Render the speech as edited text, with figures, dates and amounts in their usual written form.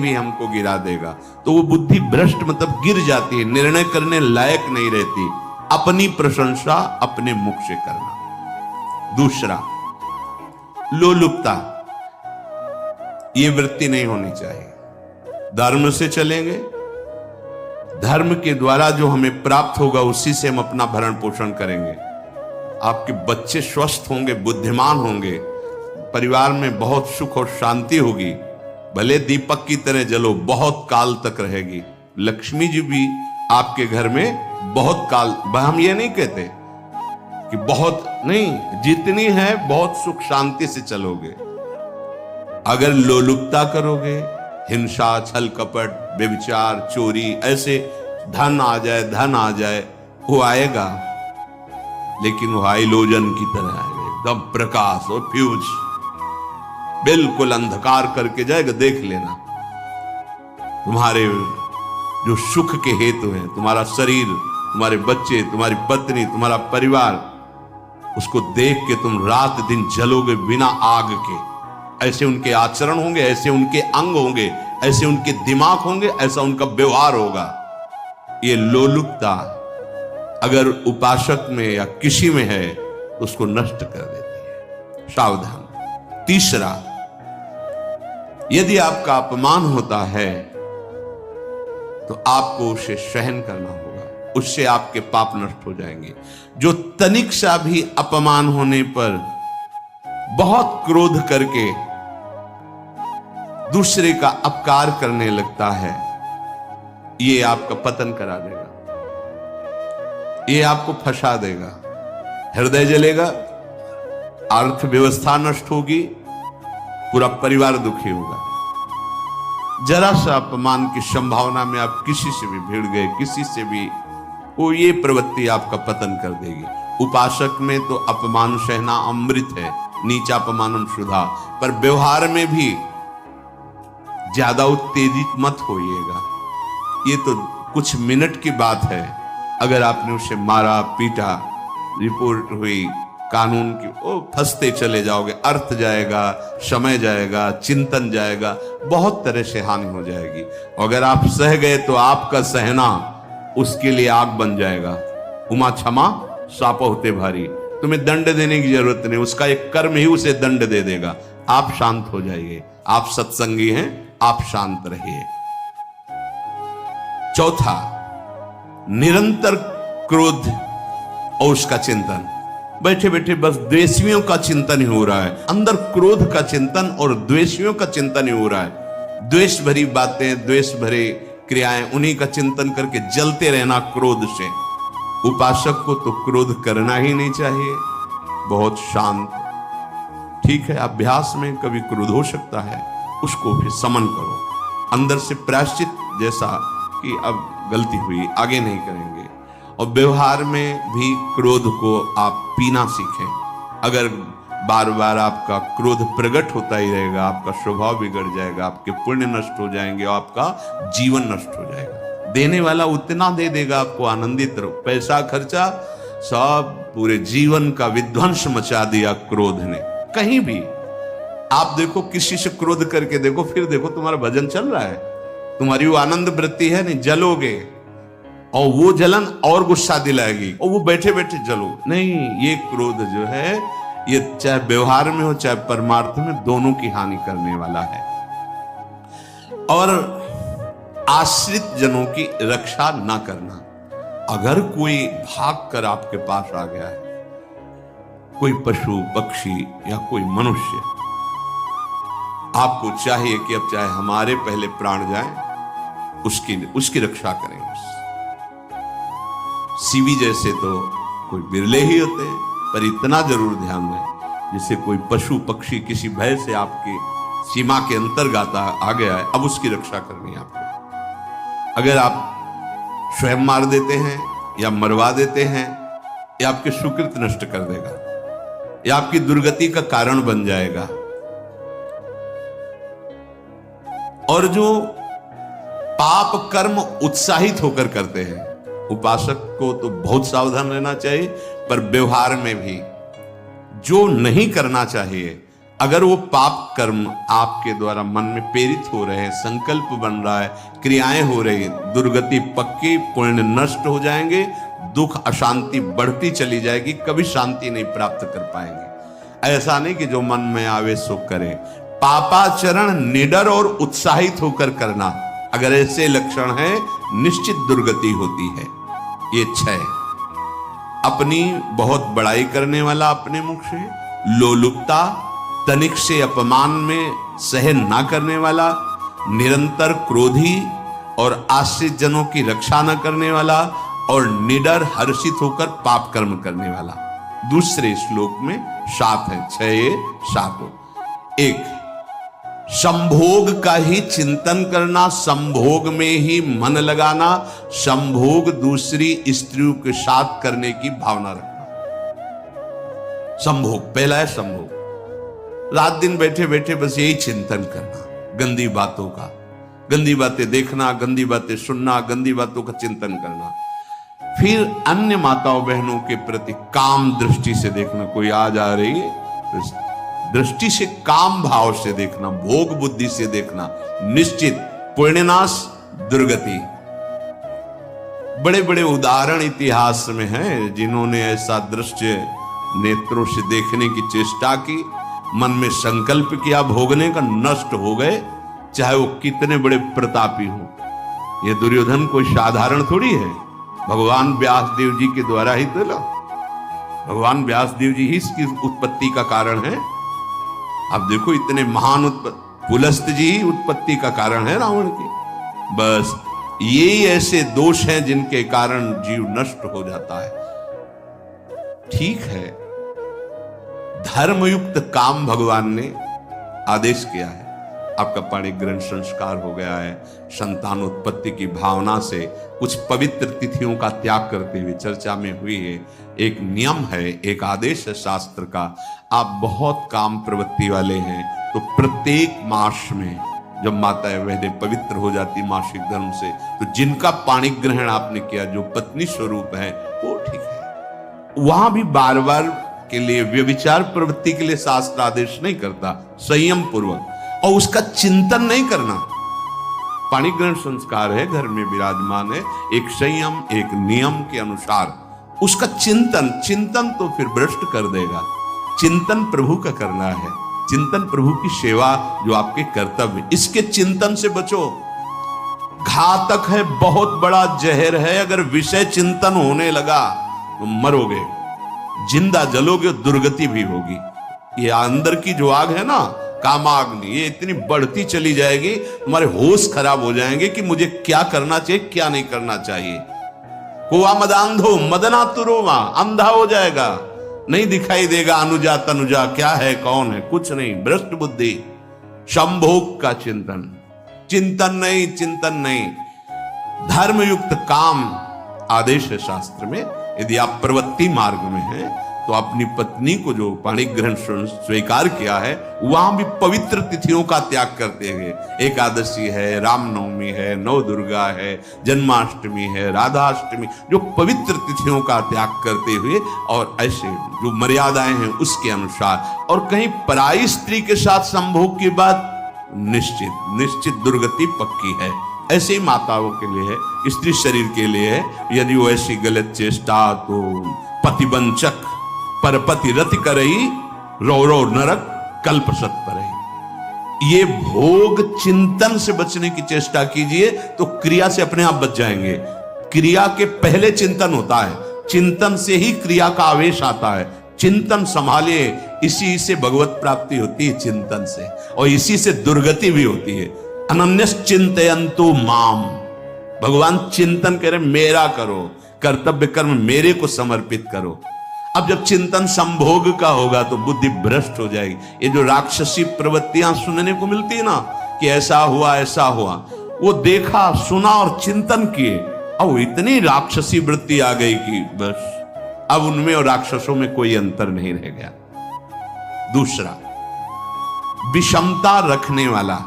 भी हमको गिरा देगा। तो वो बुद्धि भ्रष्ट मतलब गिर जाती है, निर्णय करने लायक नहीं रहती। अपनी प्रशंसा अपने मुख से करना। दूसरा, लोलुपता, ये वृत्ति नहीं होनी चाहिए। धर्म से चलेंगे, धर्म के द्वारा जो हमें प्राप्त होगा उसी से हम अपना भरण पोषण करेंगे। आपके बच्चे स्वस्थ होंगे, बुद्धिमान होंगे, परिवार में बहुत सुख और शांति होगी। भले दीपक की तरह जलो, बहुत काल तक रहेगी। लक्ष्मी जी भी आपके घर में बहुत काल, हम ये नहीं कहते कि बहुत नहीं, जितनी है बहुत सुख शांति से चलोगे। अगर लोलुपता करोगे, हिंसा, छल कपट, व्यभिचार, चोरी, ऐसे धन आ जाए, वो आएगा, लेकिन वो हाइलोजन की तरह आएगा, एकदम प्रकाश और फ्यूज, बिल्कुल अंधकार करके जाएगा। देख लेना, तुम्हारे जो सुख के हेतु हैं, तुम्हारा शरीर, तुम्हारे बच्चे, तुम्हारी पत्नी, तुम्हारा परिवार, उसको देख के तुम रात दिन जलोगे बिना आग के। ऐसे उनके आचरण होंगे, ऐसे उनके अंग होंगे, ऐसे उनके दिमाग होंगे, ऐसा उनका व्यवहार होगा। ये लोलुपता अगर उपासक में या किसी में है तो उसको नष्ट कर देती है। सावधान। तीसरा, यदि आपका अपमान होता है तो आपको उसे सहन करना होगा, उससे आपके पाप नष्ट हो जाएंगे। जो तनिक सा भी अपमान होने पर बहुत क्रोध करके दूसरे का अपकार करने लगता है, ये आपका पतन करा देगा, ये आपको फंसा देगा, हृदय जलेगा, अर्थव्यवस्था नष्ट होगी, पूरा परिवार दुखी होगा। जरा सा अपमान की संभावना में आप किसी से भी भिड़ गए, किसी से भी, वो ये प्रवृत्ति आपका पतन कर देगी। उपासक में तो अपमान सहना अमृत है, नीचा अपमानम शुद्धा, पर व्यवहार में भी ज्यादा उत्तेजित मत होइएगा। ये तो कुछ मिनट की बात है, अगर आपने उसे मारा पीटा, रिपोर्ट हुई कानून की, ओ फंसते चले जाओगे, अर्थ जाएगा, समय जाएगा, चिंतन जाएगा, बहुत तरह से हानि हो जाएगी। अगर आप सह गए तो आपका सहना उसके लिए आग बन जाएगा। उमा क्षमा साप होते भारी, तुम्हें दंड देने की जरूरत नहीं, उसका एक कर्म ही उसे दंड दे देगा। आप शांत हो जाइए, आप सत्संगी हैं, आप शांत रहिए। चौथा, निरंतर क्रोध और उसका चिंतन। बैठे बैठे बस द्वेषियों का चिंतन ही हो रहा है, अंदर क्रोध का चिंतन और द्वेषियों का चिंतन ही हो रहा है। द्वेष भरी बातें, द्वेष भरे क्रियाएं, उन्हीं का चिंतन करके जलते रहना क्रोध से। उपासक को तो क्रोध करना ही नहीं चाहिए, बहुत शांत। ठीक है, अभ्यास में कभी क्रोध हो सकता है, उसको भी समन करो, अंदर से प्रायश्चित, जैसा कि अब गलती हुई, आगे नहीं करेंगे। और व्यवहार में भी क्रोध को आप पीना सीखें। अगर बार बार आपका क्रोध प्रकट होता ही रहेगा, आपका स्वभाव बिगड़ जाएगा, आपके पुण्य नष्ट हो जाएंगे और आपका जीवन नष्ट हो जाएगा। देने वाला उतना दे देगा, आपको आनंदित रहो, पैसा खर्चा सब, पूरे जीवन का विध्वंस मचा दिया क्रोध ने। कहीं भी आप देखो, किसी से क्रोध करके देखो, फिर देखो तुम्हारा भजन चल रहा है, तुम्हारी वो आनंद वृत्ति है नहीं, जलोगे और वो जलन और गुस्सा दिलाएगी और वो बैठे बैठे जलो नहीं। ये क्रोध जो है, ये चाहे व्यवहार में हो चाहे परमार्थ में, दोनों की हानि करने वाला है। और आश्रित जनों की रक्षा ना करना। अगर कोई भाग कर आपके पास आ गया है, कोई पशु पक्षी या कोई मनुष्य, आपको चाहिए कि अब चाहे हमारे पहले प्राण जाए, उसकी रक्षा करें। सीवी जैसे तो कोई बिरले ही होते हैं, पर इतना जरूर ध्यान दें, जैसे कोई पशु पक्षी किसी भय से आपकी सीमा के अंतर्गत आ गया है, अब उसकी रक्षा करनी है आपको। अगर आप स्वयं मार देते हैं या मरवा देते हैं, या आपके सुकृत नष्ट कर देगा, या आपकी दुर्गति का कारण बन जाएगा। और जो पाप कर्म उत्साहित होकर करते हैं, उपासक को तो बहुत सावधान रहना चाहिए, पर व्यवहार में भी जो नहीं करना चाहिए, अगर वो पाप कर्म आपके द्वारा मन में प्रेरित हो रहे हैं, संकल्प बन रहा है, क्रियाएं हो रही हैं, दुर्गति पक्की, पुण्य नष्ट हो जाएंगे, दुख अशांति बढ़ती चली जाएगी, कभी शांति नहीं प्राप्त कर पाएंगे। ऐसा नहीं कि जो मन में आवे सो करें। पापाचरण निडर और उत्साहित होकर करना, अगर ऐसे लक्षण है निश्चित दुर्गति होती है। ये 6, अपनी बहुत बड़ाई करने वाला अपने मुख से, लोलुपता, तनिक से अपमान में सहन ना करने वाला, निरंतर क्रोधी और आश्रित जनों की रक्षा न करने वाला, और निडर हर्षित होकर पाप कर्म करने वाला। दूसरे श्लोक में 7 है, 6 7। 1, संभोग का ही चिंतन करना, संभोग में ही मन लगाना, संभोग दूसरी स्त्रियों के साथ करने की भावना रखना। संभोग, पहला है संभोग। रात दिन बैठे बैठे बस यही चिंतन करना, गंदी बातों का, गंदी बातें देखना, गंदी बातें सुनना, गंदी बातों का चिंतन करना। फिर अन्य माताओं बहनों के प्रति काम दृष्टि से देखना, कोई आ जा रही है दृष्टि से, काम भाव से देखना, भोग बुद्धि से देखना, निश्चित पुण्यनाश, दुर्गति। बड़े बड़े उदाहरण इतिहास में हैं जिन्होंने ऐसा दृश्य नेत्रों से देखने की चेष्टा की, मन में संकल्प किया, भोगने का, नष्ट हो गए, चाहे वो कितने बड़े प्रतापी हो। ये दुर्योधन कोई साधारण थोड़ी है, भगवान व्यासदेव जी के द्वारा ही तो, भगवान व्यासदेव जी ही इसकी उत्पत्ति का कारण है। अब देखो इतने महान पुलस्त जी ही उत्पत्ति का कारण है रावण की। बस ये ऐसे दोष हैं जिनके कारण जीव नष्ट हो जाता है। ठीक है, धर्मयुक्त काम भगवान ने आदेश किया है, आपका पाणिक ग्रहण संस्कार हो गया है, संतानोत्पत्ति की भावना से कुछ पवित्र तिथियों का त्याग करते हुए चर्चा में हुई है। एक नियम है, एक आदेश है शास्त्र का। आप बहुत काम प्रवृत्ति वाले हैं तो प्रत्येक मास में जब माताएं बहनें पवित्र हो जाती मासिक धर्म से, तो जिनका पाणिक ग्रहण आपने किया, जो पत्नी स्वरूप है, वो ठीक है। वहां भी बार बार के लिए व्यभिचार प्रवृत्ति के लिए शास्त्र आदेश नहीं करता, संयम पूर्वक, और उसका चिंतन नहीं करना। पाणिक ग्रहण संस्कार है, घर में विराजमान है, एक संयम, एक नियम के अनुसार उसका चिंतन। चिंतन तो फिर भ्रष्ट कर देगा, चिंतन प्रभु का करना है, चिंतन प्रभु की सेवा जो आपके कर्तव्य, इसके चिंतन से बचो। घातक है, बहुत बड़ा जहर है, अगर विषय चिंतन होने लगा तो मरोगे, जिंदा जलोगे, दुर्गति भी होगी। ये अंदर की जो आग है ना, कामाग्नि, ये इतनी बढ़ती चली जाएगी, तुम्हारे होश खराब हो जाएंगे कि मुझे क्या करना चाहिए, क्या नहीं करना चाहिए। कुआ मदांधो मदना तुरोमा, अंधा हो जाएगा, नहीं दिखाई देगा अनुजा तनुजा क्या है, कौन है, कुछ नहीं, भ्रष्ट बुद्धि। संभोग का चिंतन, चिंतन नहीं, चिंतन नहीं। धर्मयुक्त काम आदेश है शास्त्र में। यदि आप प्रवृत्ति मार्ग में हैं तो अपनी पत्नी को जो पाणिक ग्रहण स्वीकार किया है, वहां भी पवित्र तिथियों का त्याग करते हुए, एकादशी है, रामनवमी है, नव दुर्गा है, जन्माष्टमी है, राधाष्टमी, जो पवित्र तिथियों का त्याग करते हुए, और ऐसे जो मर्यादाएं हैं उसके अनुसार। और कहीं पराई स्त्री के साथ संभोग की बात, निश्चित दुर्गति पक्की है। ऐसे ही माताओं के लिए है, स्त्री शरीर के लिए है। यदि वो ऐसी गलत चेष्टा, तो पतिवंचक परपति रति करई, रो रो नरक कल्प सत परई। ये भोग चिंतन से बचने की चेष्टा कीजिए तो क्रिया से अपने आप बच जाएंगे। क्रिया के पहले चिंतन होता है, चिंतन से ही क्रिया का आवेश आता है। चिंतन संभालिए, इसी से भगवत प्राप्ति होती है, चिंतन से, और इसी से दुर्गति भी होती है। अनन्यस चिंतयन्तु माम, भगवान चिंतन करे, मेरा करो, कर्तव्य कर्म मेरे को समर्पित करो। अब जब चिंतन संभोग का होगा तो बुद्धि भ्रष्ट हो जाएगी। ये जो राक्षसी प्रवृत्तियां सुनने को मिलती है ना, कि ऐसा हुआ ऐसा हुआ, वो देखा सुना और चिंतन किए, और इतनी राक्षसी वृत्ति आ गई कि बस अब उनमें और राक्षसों में कोई अंतर नहीं रह गया। दूसरा, विषमता रखने वाला